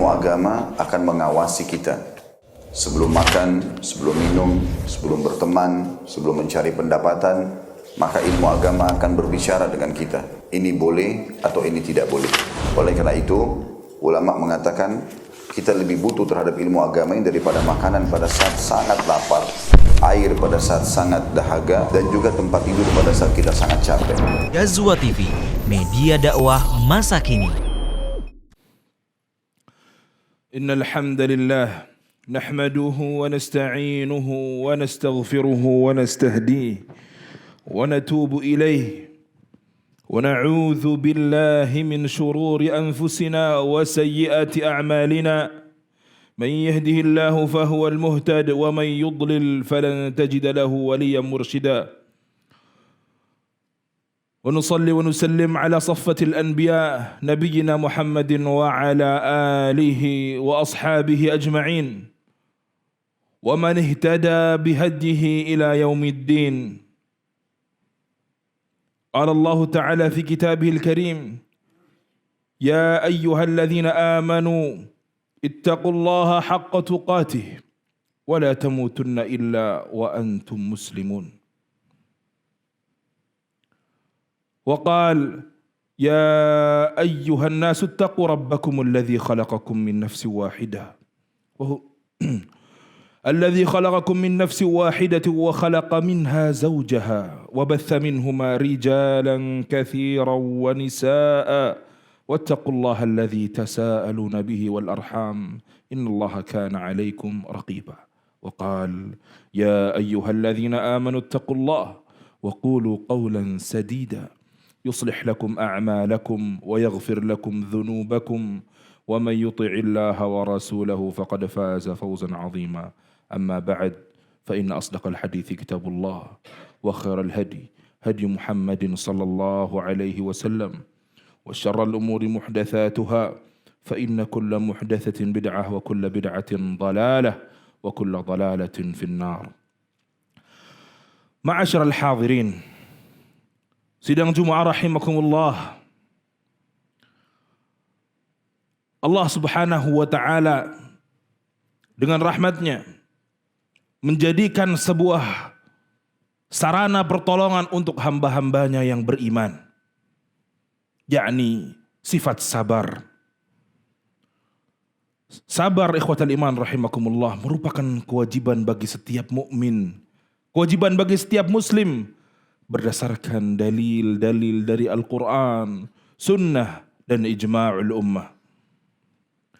ilmu agama akan mengawasi kita. Sebelum makan, sebelum minum, sebelum berteman, sebelum mencari pendapatan, maka ilmu agama akan berbicara dengan kita. Ini boleh atau ini tidak boleh. Oleh karena itu, ulama mengatakan kita lebih butuh terhadap ilmu agama ini daripada makanan pada saat sangat lapar, air pada saat sangat dahaga, dan juga tempat tidur pada saat kita sangat capek. Ghazwa TV, media dakwah masa kini. Innal hamdalillah nahmaduhu wa nasta'inuhu wa nastaghfiruhu wa nastahdihi wa natubu ilayhi wa na'udzu billahi min shururi anfusina wa sayyiati a'malina man yahdihillahu fahuwal muhtad wa man yudlil falan tajida lahu waliyyan murshida. ونصلي ونسلم على صفة الأنبياء نبينا محمد وعلى آله وأصحابه أجمعين ومن اهتدى بهديه إلى يوم الدين. قال الله تعالى في كتابه الكريم: يا أيها الذين آمنوا اتقوا الله حق تقاته ولا تموتن إلا وأنتم مسلمون. وقال: يا أيها الناس اتقوا ربكم الذي خلقكم من نفس واحدة الذي خلقكم من نفس واحدة وخلق منها زوجها وبث منهما رجالا كثيرا ونساء واتقوا الله الذي تساءلون به والأرحام إن الله كان عليكم رقيبا. وقال: يا أيها الذين آمنوا اتقوا الله وقولوا قولا سديدا يصلح لكم أعمالكم ويغفر لكم ذنوبكم ومن يطع الله ورسوله فقد فاز فوزا عظيما. أما بعد فإن أصدق الحديث كتاب الله وخير الهدي هدي محمد صلى الله عليه وسلم وشر الأمور محدثاتها فإن كل محدثة بدعة وكل بدعة ضلالة وكل ضلالة في النار. معاشر الحاضرين, sidang Jumat rahimakumullah. Allah Subhanahu wa taala dengan rahmatnya menjadikan sebuah sarana pertolongan untuk hamba-hambanya yang beriman, yakni sifat sabar. Sabar ikhwatal iman rahimakumullah merupakan kewajiban bagi setiap mukmin, kewajiban bagi setiap muslim berdasarkan dalil-dalil dari Al-Quran, Sunnah, dan ijma'ul ummah.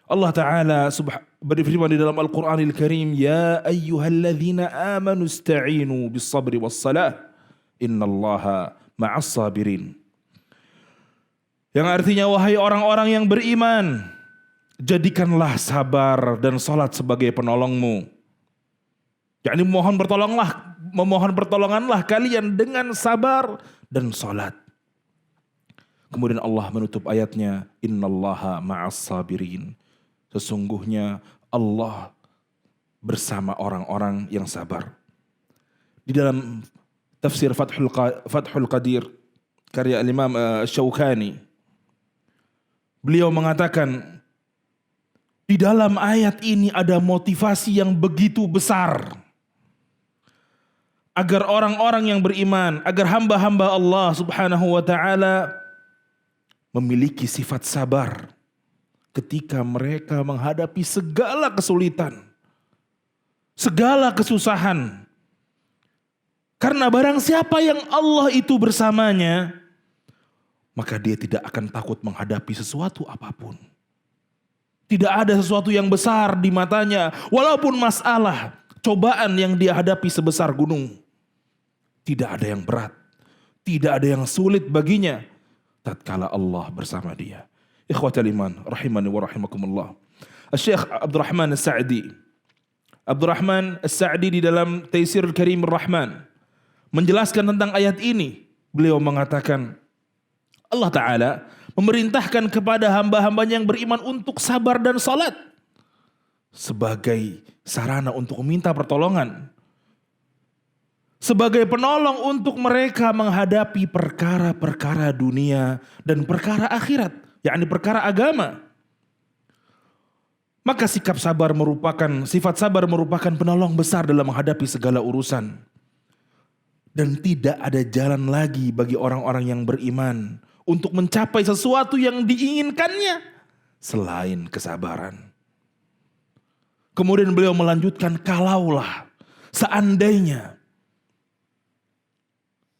Allah Ta'ala berfirman di dalam Al-Quranil Karim: Ya ayyuhalladzina amanu ista'inu bis sabri was salah innallaha ma'as sabirin. Yang artinya, wahai orang-orang yang beriman, jadikanlah sabar dan salat sebagai penolongmu. yakni memohon pertolonganlah kalian dengan sabar dan salat. Kemudian Allah menutup ayatnya, innallaha ma'as sabirin. Sesungguhnya Allah bersama orang-orang yang sabar. Di dalam tafsir Fathul Qadir karya Imam Syaukani, beliau mengatakan di dalam ayat ini ada motivasi yang begitu besar agar orang-orang yang beriman, agar hamba-hamba Allah Subhanahu wa taala memiliki sifat sabar ketika mereka menghadapi segala kesulitan, segala kesusahan. Karena barang siapa yang Allah itu bersamanya, maka dia tidak akan takut menghadapi sesuatu apapun. Tidak ada sesuatu yang besar di matanya, walaupun masalah, cobaan yang dia hadapi sebesar gunung. Tidak ada yang berat, tidak ada yang sulit baginya tatkala Allah bersama dia. Ikhwatal iman rahimani wa rahimakumullah. Syekh Abdurrahman As-Sa'di di dalam Taisirul Karim Ar-Rahman menjelaskan tentang ayat ini. Beliau mengatakan Allah Ta'ala memerintahkan kepada hamba-hambanya yang beriman untuk sabar dan salat sebagai sarana untuk meminta pertolongan, sebagai penolong untuk mereka menghadapi perkara-perkara dunia dan perkara akhirat, yakni perkara agama. Maka sifat sabar merupakan penolong besar dalam menghadapi segala urusan. Dan tidak ada jalan lagi bagi orang-orang yang beriman untuk mencapai sesuatu yang diinginkannya selain kesabaran. Kemudian beliau melanjutkan, kalaulah seandainya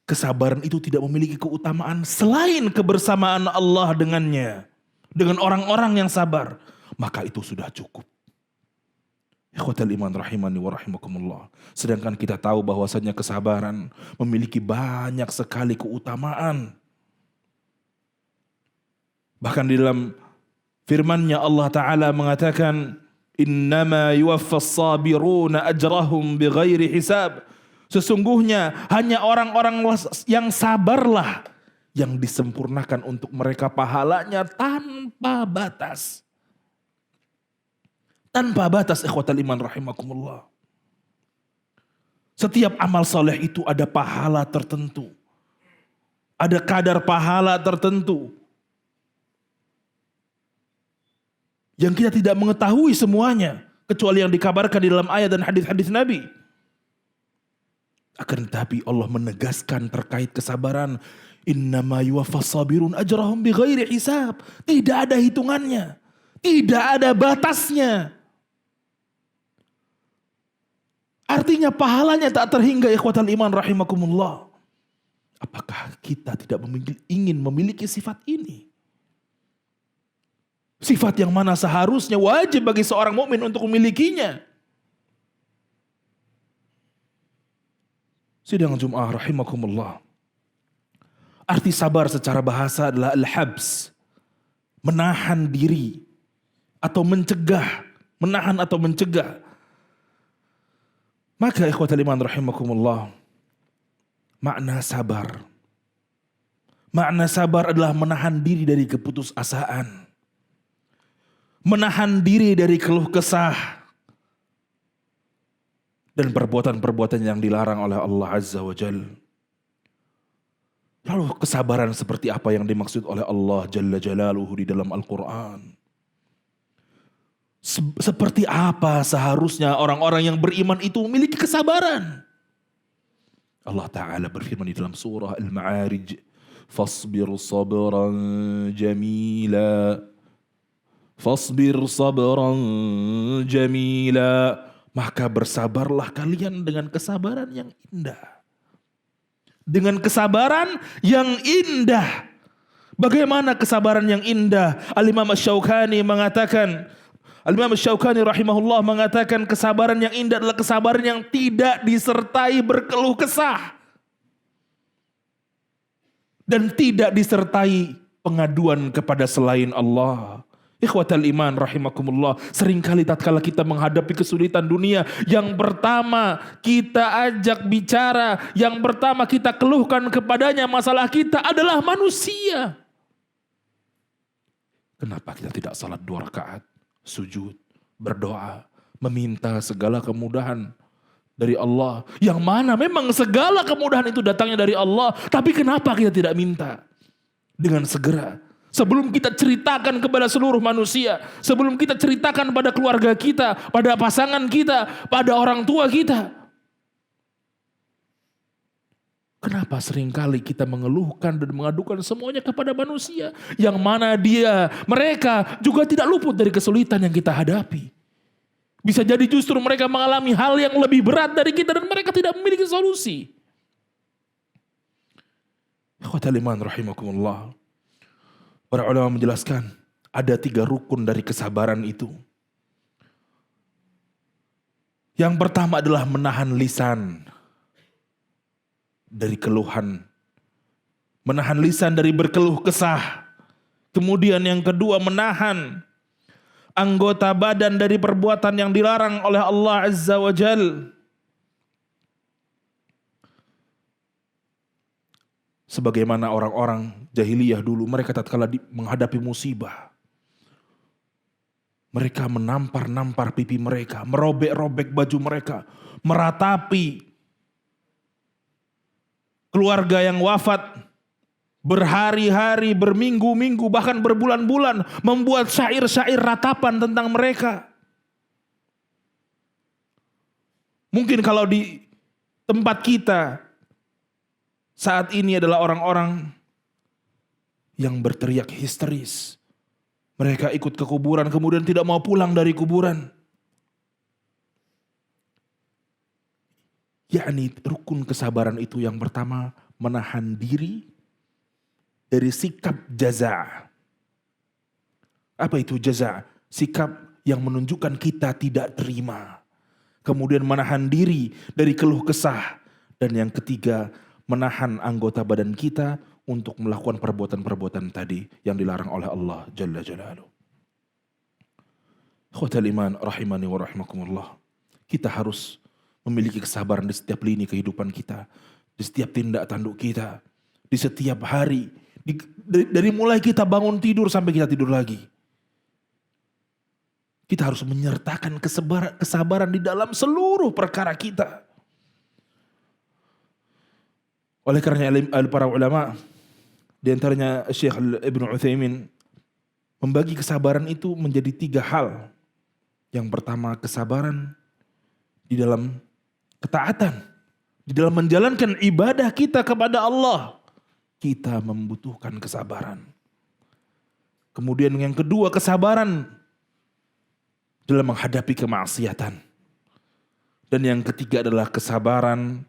kesabaran itu tidak memiliki keutamaan selain kebersamaan Allah dengannya, dengan orang-orang yang sabar, maka itu sudah cukup. Ikhwatal iman rahimani wa rahimakumullah. Sedangkan kita tahu bahwasanya kesabaran memiliki banyak sekali keutamaan. Bahkan di dalam firman-Nya Allah Ta'ala mengatakan, innama yuwaffas sabiruna ajrahum bighairi hisab. Sesungguhnya hanya orang-orang yang sabarlah yang disempurnakan untuk mereka pahalanya tanpa batas. Tanpa batas, ikhwatal iman rahimakumullah. Setiap amal soleh itu ada pahala tertentu. Ada kadar pahala tertentu. Yang kita tidak mengetahui semuanya. Kecuali yang dikabarkan di dalam ayat dan hadis-hadis Nabi. Akan tetapi Allah menegaskan terkait kesabaran. Innama yuwaffas sabirun ajrahum bighairi hisab. Tidak ada hitungannya. Tidak ada batasnya. Artinya pahalanya tak terhingga, ikhwatal iman rahimakumullah. Apakah kita tidak ingin memiliki sifat ini? Sifat yang mana seharusnya wajib bagi seorang mukmin untuk memilikinya. Sidang Jum'ah rahimakumullah. Arti sabar secara bahasa adalah al-habs. Menahan diri. Atau mencegah. Menahan atau mencegah. Maka ikhwatal iman rahimakumullah. Makna sabar. Makna sabar adalah menahan diri dari keputusasaan. Menahan diri dari keluh kesah. Dan perbuatan-perbuatan yang dilarang oleh Allah Azza wa Jal. Lalu kesabaran seperti apa yang dimaksud oleh Allah Jalla Jalaluhu di dalam Al-Quran? Seperti apa seharusnya orang-orang yang beriman itu memiliki kesabaran? Allah Ta'ala berfirman di dalam surah Al-Ma'arij. Fasbir sabran jamila. Fasbir sabran jamila. Maka bersabarlah kalian dengan kesabaran yang indah. Dengan kesabaran yang indah. Bagaimana kesabaran yang indah? Al-Imam Asy-Syaukani mengatakan, Al-Imam Asy-Syaukani rahimahullah mengatakan kesabaran yang indah adalah kesabaran yang tidak disertai berkeluh kesah. Dan tidak disertai pengaduan kepada selain Allah. Ikhwatal iman rahimakumullah. Seringkali tatkala kita menghadapi kesulitan dunia, yang pertama kita ajak bicara, yang pertama kita keluhkan kepadanya masalah kita adalah manusia. Kenapa kita tidak salat 2 rakaat? Sujud, berdoa, meminta segala kemudahan dari Allah. Yang mana memang segala kemudahan itu datangnya dari Allah. Tapi kenapa kita tidak minta dengan segera? Sebelum kita ceritakan kepada seluruh manusia. Sebelum kita ceritakan pada keluarga kita, pada pasangan kita, pada orang tua kita. Kenapa seringkali kita mengeluhkan dan mengadukan semuanya kepada manusia. Yang mana mereka juga tidak luput dari kesulitan yang kita hadapi. Bisa jadi justru mereka mengalami hal yang lebih berat dari kita dan mereka tidak memiliki solusi. Ikhwatal iman rahimakumullah. Para ulama menjelaskan ada 3 rukun dari kesabaran itu. Yang pertama adalah menahan lisan dari keluhan. Menahan lisan dari berkeluh kesah. Kemudian yang kedua menahan anggota badan dari perbuatan yang dilarang oleh Allah Azza wa Jal. Sebagaimana orang-orang jahiliyah dulu, mereka tatkala menghadapi musibah, mereka menampar-nampar pipi mereka, merobek-robek baju mereka, meratapi keluarga yang wafat, berhari-hari, berminggu-minggu, bahkan berbulan-bulan membuat syair-syair ratapan tentang mereka. Mungkin kalau di tempat kita saat ini adalah orang-orang yang berteriak histeris. Mereka ikut ke kuburan kemudian tidak mau pulang dari kuburan. Yakni rukun kesabaran itu yang pertama menahan diri dari sikap jaza. Apa itu jaza? Sikap yang menunjukkan kita tidak terima. Kemudian menahan diri dari keluh kesah. Dan yang ketiga menahan anggota badan kita untuk melakukan perbuatan-perbuatan tadi yang dilarang oleh Allah Jalla Jalaluhu. Ikhwatal iman rahimani wa rahimakumullah. Kita harus memiliki kesabaran di setiap lini kehidupan kita, di setiap tindak tanduk kita, di setiap hari, dari mulai kita bangun tidur sampai kita tidur lagi. Kita harus menyertakan kesabaran di dalam seluruh perkara kita. Oleh karena para ulama, di antaranya Syekh Ibn Utsaimin membagi kesabaran itu menjadi 3 hal. Yang pertama kesabaran di dalam ketaatan, di dalam menjalankan ibadah kita kepada Allah. Kita membutuhkan kesabaran. Kemudian yang kedua kesabaran dalam menghadapi kemaksiatan. Dan yang ketiga adalah kesabaran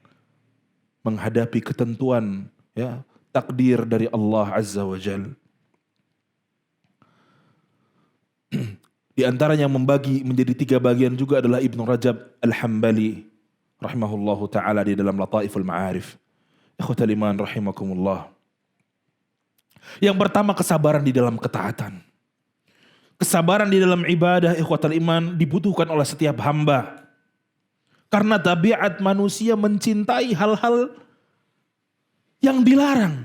menghadapi ketentuan takdir dari Allah Azza wa Jal. Di antara yang membagi menjadi 3 bagian juga adalah Ibnu Rajab Al-Hambali rahimahullahu ta'ala di dalam Lataiful Ma'arif. Ikhwatal iman rahimakumullah. Yang pertama kesabaran di dalam ketaatan. Kesabaran di dalam ibadah ikhwatal iman dibutuhkan oleh setiap hamba. Karena tabiat manusia mencintai hal-hal yang dilarang.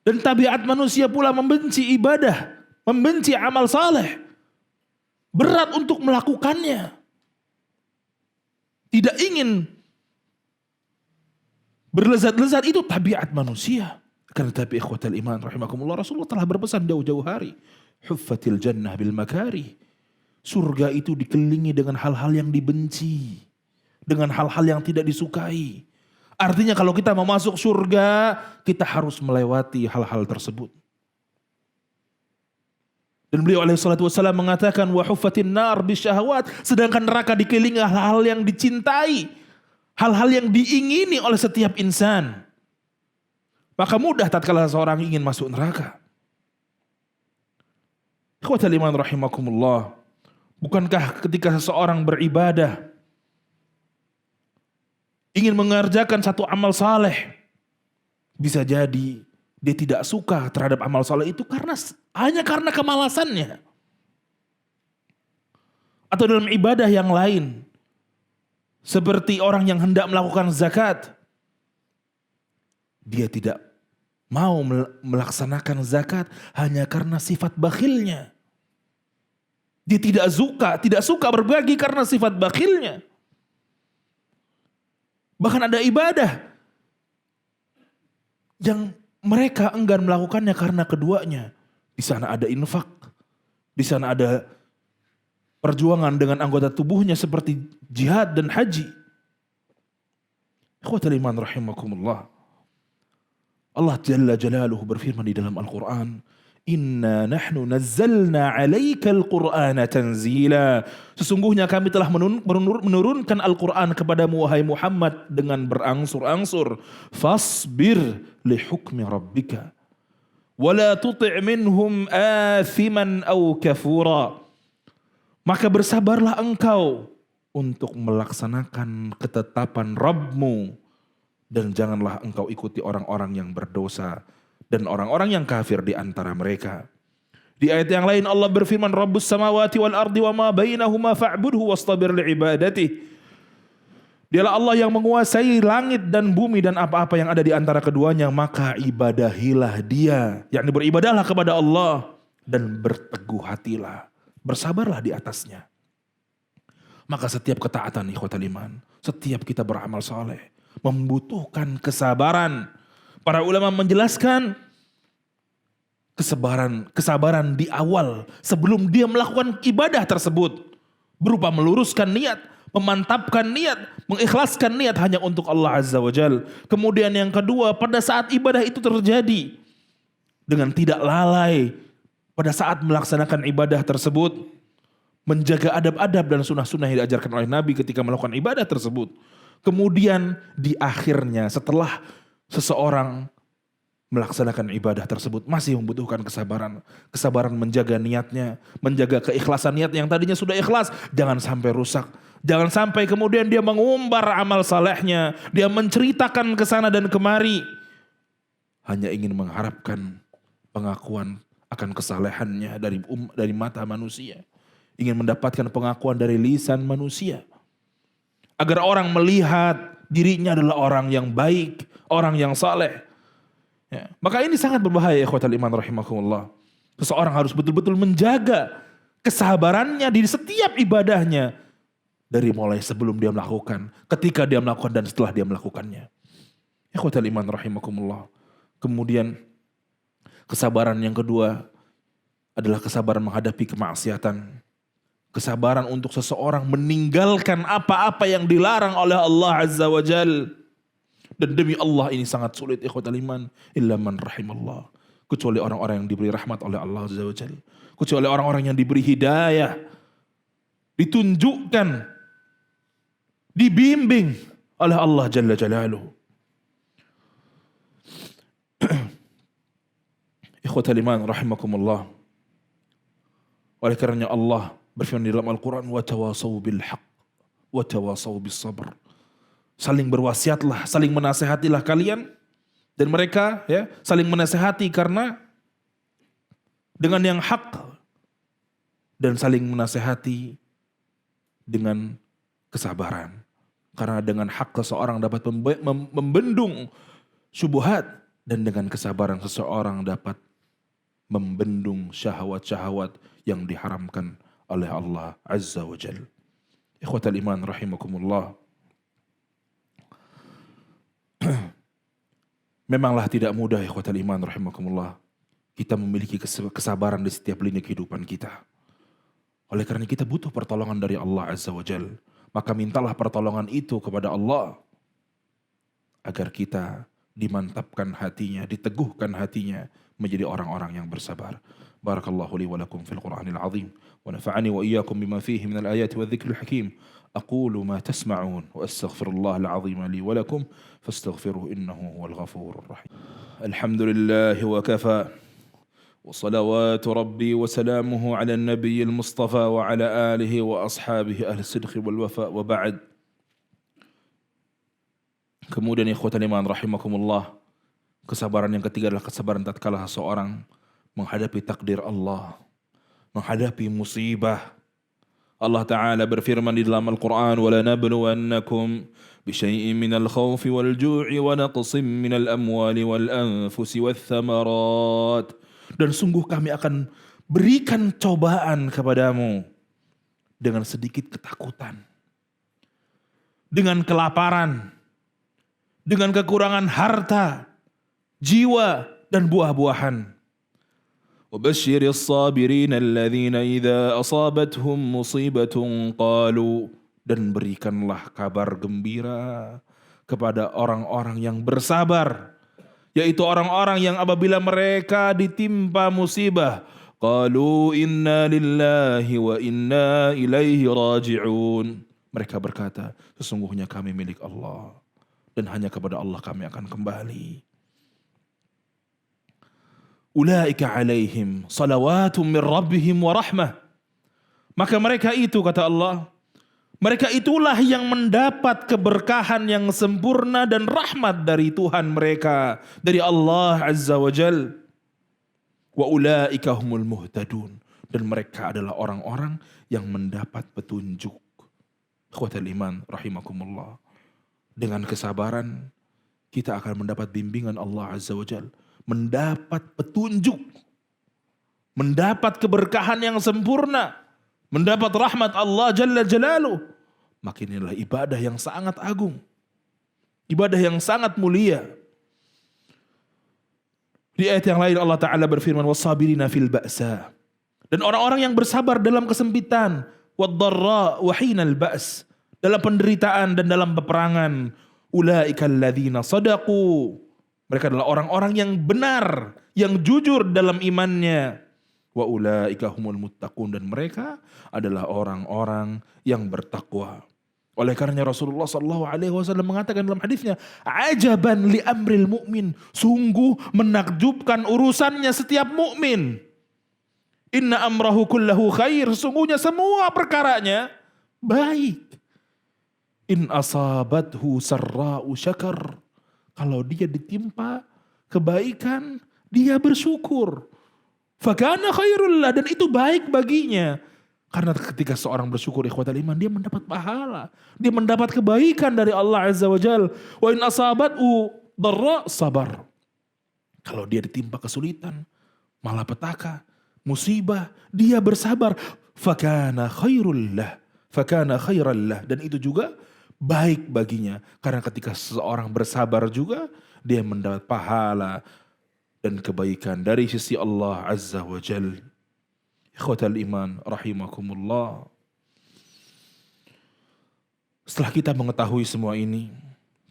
Dan tabiat manusia pula membenci ibadah, membenci amal saleh. Berat untuk melakukannya. Tidak ingin berlezat-lezat, itu tabiat manusia. Karena tapi ikhwatal iman rahimakumullah, Rasulullah telah berpesan jauh-jauh hari. Huffatil jannah bil makari. Surga itu dikelilingi dengan hal-hal yang dibenci. Dengan hal-hal yang tidak disukai. Artinya kalau kita mau masuk surga, kita harus melewati hal-hal tersebut. Dan beliau alaihi salatu wassalam mengatakan wa huffatin nar bisyahawat, sedangkan neraka dikelilingi hal-hal yang dicintai, hal-hal yang diingini oleh setiap insan. Maka mudah tatkala seorang ingin masuk neraka. Ikhwatal iman rahimakumullah, bukankah ketika seseorang beribadah ingin mengerjakan satu amal saleh, bisa jadi dia tidak suka terhadap amal saleh itu hanya karena kemalasannya. Atau dalam ibadah yang lain, seperti orang yang hendak melakukan zakat, dia tidak mau melaksanakan zakat hanya karena sifat bakhilnya. Dia tidak suka berbagi karena sifat bakhilnya. Bahkan ada ibadah yang mereka enggan melakukannya karena keduanya. Di sana ada infak, di sana ada perjuangan dengan anggota tubuhnya seperti jihad dan haji. Ikhwatal iman rahimakumullah. Allah Jalla Jalaluhu berfirman di dalam Al-Quran, Inna nahnu nazzalna alaikal qur'ana tanzila. Sesungguhnya kami telah menurunkan Al-Quran kepadamu wahai Muhammad dengan berangsur-angsur. Fasbir li hukmi rabbika. Wala tuti' minhum athiman aw kafura. Maka bersabarlah engkau untuk melaksanakan ketetapan Rabbmu. Dan janganlah engkau ikuti orang-orang yang berdosa dan orang-orang yang kafir di antara mereka. Di ayat yang lain Allah berfirman, Rabbus samawati wal ardi wa ma bainahuma fa'budhu wastabir li'ibadati. Dialah Allah yang menguasai langit dan bumi dan apa-apa yang ada di antara keduanya, maka ibadahilah dia. Yakni beribadahlah kepada Allah dan berteguh hatilah, bersabarlah di atasnya. Maka setiap ketaatan ikhwatal iman, setiap kita beramal saleh membutuhkan kesabaran. Para ulama menjelaskan kesabaran di awal sebelum dia melakukan ibadah tersebut berupa meluruskan niat, memantapkan niat, mengikhlaskan niat hanya untuk Allah Azza wa Jal. Kemudian yang kedua, pada saat ibadah itu terjadi, dengan tidak lalai pada saat melaksanakan ibadah tersebut, menjaga adab-adab dan sunnah-sunnah yang diajarkan oleh Nabi ketika melakukan ibadah tersebut. Kemudian di akhirnya setelah seseorang melaksanakan ibadah tersebut masih membutuhkan kesabaran. Kesabaran menjaga niatnya, menjaga keikhlasan niat yang tadinya sudah ikhlas. Jangan sampai rusak. Jangan sampai kemudian dia mengumbar amal salehnya. Dia menceritakan ke sana dan kemari. Hanya ingin mengharapkan pengakuan akan kesalehannya dari mata manusia. Ingin mendapatkan pengakuan dari lisan manusia. Agar orang melihat dirinya adalah orang yang baik, orang yang saleh. Ya. Maka ini sangat berbahaya ikhwatal iman rahimakumullah. Seseorang harus betul-betul menjaga kesabarannya di setiap ibadahnya. Dari mulai sebelum dia melakukan, ketika dia melakukan dan setelah dia melakukannya. Ikhwatal iman rahimakumullah. Kemudian kesabaran yang kedua adalah kesabaran menghadapi kemaksiatan. Kesabaran untuk seseorang meninggalkan apa-apa yang dilarang oleh Allah Azza wa Jal. Dan demi Allah ini sangat sulit ikhwatal iman. Illa man rahimallah. Kecuali orang-orang yang diberi rahmat oleh Allah Azza wa Jalla. Kecuali orang-orang yang diberi hidayah. Ditunjukkan. Dibimbing oleh Allah Jalla Jalaluhu. Ikhwatal iman rahimakumullah. Oleh karenanya Allah berfirman di dalam Al-Quran. Wa tawasaw bil haq. Wa tawasaw bis sabr. Saling berwasiatlah, saling menasehatilah kalian. Dan mereka ya saling menasehati karena dengan yang hak. Dan saling menasehati dengan kesabaran. Karena dengan hak seseorang dapat membendung syubhat. Dan dengan kesabaran seseorang dapat membendung syahwat-syahwat yang diharamkan oleh Allah Azza wa Jal. Ikhwatal iman rahimakumullah. Memanglah tidak mudah ikhwatal iman rahimakumullah. Kita memiliki kesabaran di setiap lini kehidupan kita. Oleh karena kita butuh pertolongan dari Allah Azza wa Jal. Maka mintalah pertolongan itu kepada Allah. Agar kita dimantapkan hatinya, diteguhkan hatinya. Menjadi orang-orang yang bersabar. Barakallahu li wa lakum fil Qur'anil azim. Wa nafa'ani wa iyyakum bima fihi minal ayati wa dhikril hakim. أقول ما تسمعون وأستغفر الله العظيم لي ولكم فاستغفروه إنه هو الغفور الرحيم الحمد لله وكفى وصلوات ربي وسلامه على النبي المصطفى وعلى آله وأصحابه أهل الصدق والوفاء وبعد. Kemudian ikhwatal iman rahimakumullah, kesabaran yang ketiga adalah kesabaran tatkala seseorang menghadapi takdir Allah, menghadapi musibah. Allah Ta'ala berfirman di dalam Al-Quran, وَلَنَبْلُوَنَّكُمْ بِشَيْءٍ مِنَ الْخَوْفِ وَالْجُوعِ وَنَقْصٍ مِنَ الْأَمْوَالِ وَالْأَنفُسِ وَالثَّمَرَاتِ. Dan sungguh kami akan berikan cobaan kepadamu dengan sedikit ketakutan, dengan kelaparan, dengan kekurangan harta, jiwa, dan buah-buahan. وبشر الصابرين الذين إذا أصابتهم مصيبة قالوا. Dan berikanlah kabar gembira kepada orang-orang yang bersabar, yaitu orang-orang yang apabila mereka ditimpa musibah, qalu inna lillahi wa inna ilaihi raji'un. Mereka berkata, sesungguhnya kami milik Allah dan hanya kepada Allah kami akan kembali. Ulaika alaihim salawatum min rabbihim wa rahmah. Maka mereka itu, kata Allah, mereka itulah yang mendapat keberkahan yang sempurna dan rahmat dari Tuhan mereka, dari Allah Azza wa Jal. Wa ulaika humul muhtadun. Dan mereka adalah orang-orang yang mendapat petunjuk. Ikhwatal iman rahimakumullah. Dengan kesabaran kita akan mendapat bimbingan Allah Azza wa Jal. Mendapat petunjuk, mendapat keberkahan yang sempurna, mendapat rahmat Allah Jalla Jalaluh. Maka inilah ibadah yang sangat agung, ibadah yang sangat mulia. Di ayat yang lain Allah Ta'ala berfirman, wasabirina fil ba'sa. Dan orang-orang yang bersabar dalam kesempitan, waddarra wa hinal ba's. dalam penderitaan dan dalam peperangan. Ulaika alladzina sadaqu. Mereka adalah orang-orang yang benar, yang jujur dalam imannya. Wa ulaika humul muttaqun, dan mereka adalah orang-orang yang bertakwa. Oleh karenanya Rasulullah SAW mengatakan dalam hadisnya, ajaban li amril mu'min, sungguh menakjubkan urusannya setiap mukmin. Inna amrahu kullahu khair, sesungguhnya semua perkaranya baik. In asabathu sarra'u syakar, kalau dia ditimpa kebaikan, dia bersyukur. Fakana khairullah, dan itu baik baginya. Karena ketika seorang bersyukur ikhwatal iman, dia mendapat pahala. Dia mendapat kebaikan dari Allah Azza wa Jal. Wa in asabathu darra sabar. Kalau dia ditimpa kesulitan, malapetaka, musibah, dia bersabar. Fakana khairullah. Fakana khairallah. Dan itu juga baik baginya. Karena ketika seseorang bersabar juga, dia mendapat pahala dan kebaikan dari sisi Allah Azza wa Jal. Ikhwatal iman rahimakumullah. Setelah kita mengetahui semua ini,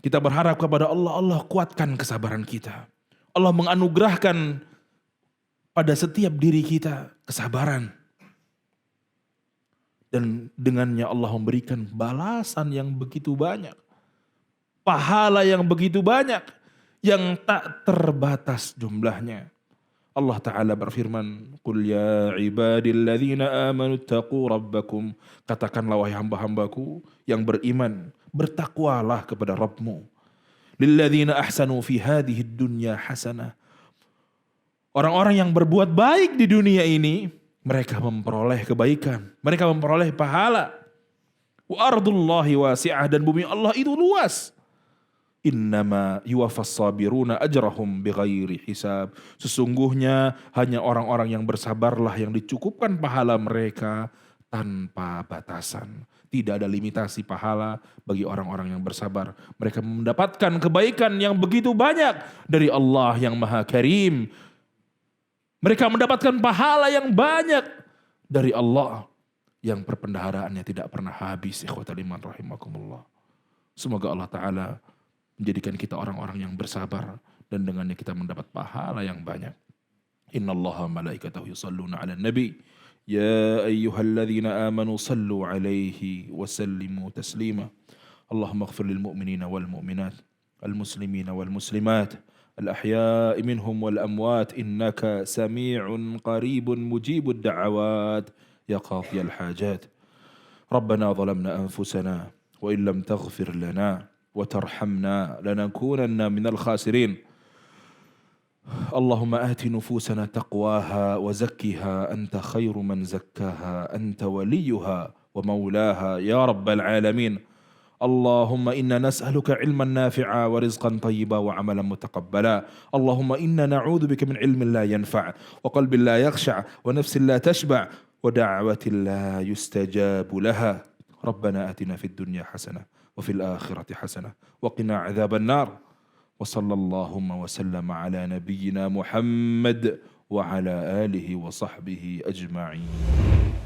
kita berharap kepada Allah, Allah kuatkan kesabaran kita. Allah menganugerahkan pada setiap diri kita kesabaran. Dan dengannya Allah memberikan balasan yang begitu banyak. Pahala yang begitu banyak, yang tak terbatas jumlahnya. Allah Ta'ala berfirman, Qul ya ibadilladzina amanu taqu rabbakum. Katakanlah wahai hamba-hambaku yang beriman, bertakwalah kepada Rabbmu. Lilladzina ahsanu fi hadhihi dunya hasanah. Orang-orang yang berbuat baik di dunia ini, mereka memperoleh kebaikan, mereka memperoleh pahala. Wa ardullahi wasi'ah, dan bumi Allah itu luas. Innama yuwaffas sabiruna ajrahum bighairi hisab. Sesungguhnya hanya orang-orang yang bersabarlah yang dicukupkan pahala mereka tanpa batasan. Tidak ada limitasi pahala bagi orang-orang yang bersabar. Mereka mendapatkan kebaikan yang begitu banyak dari Allah yang Maha Karim. Mereka mendapatkan pahala yang banyak dari Allah yang perpendaharaannya tidak pernah habis. Ikhwatal iman rahimakumullah. Semoga Allah Ta'ala menjadikan kita orang-orang yang bersabar, dan dengannya kita mendapat pahala yang banyak. Innallaha malaikatahu yusalluna ala nabi ya ayyuhalladzina amanu sallu alaihi wa sallimu taslima. Allahumma ighfir lil mu'minina wal mu'minat, al muslimina wal muslimat, al ahya'i minhum wal amwat, innaka sami'un qaribun mujibud da'awat ya qadiyal hajat. Rabbana zalamna anfusana wa in lam taghfir lana وترحمنا لنكونن من الخاسرين. اللهم آت نفوسنا تقواها وزكها أنت خير من زكاها أنت وليها ومولاها يا رب العالمين. اللهم إنا نسألك علما نافعا ورزقا طيبا وعملا متقبلا. اللهم إنا نعوذ بك من علم لا ينفع وقلب لا يخشع ونفس لا تشبع ودعوة لا يستجاب لها. ربنا آتنا في الدنيا حسنة وفي الآخرة حسنة وقنا عذاب النار. وصلى اللهم وسلم على نبينا محمد وعلى آله وصحبه أجمعين.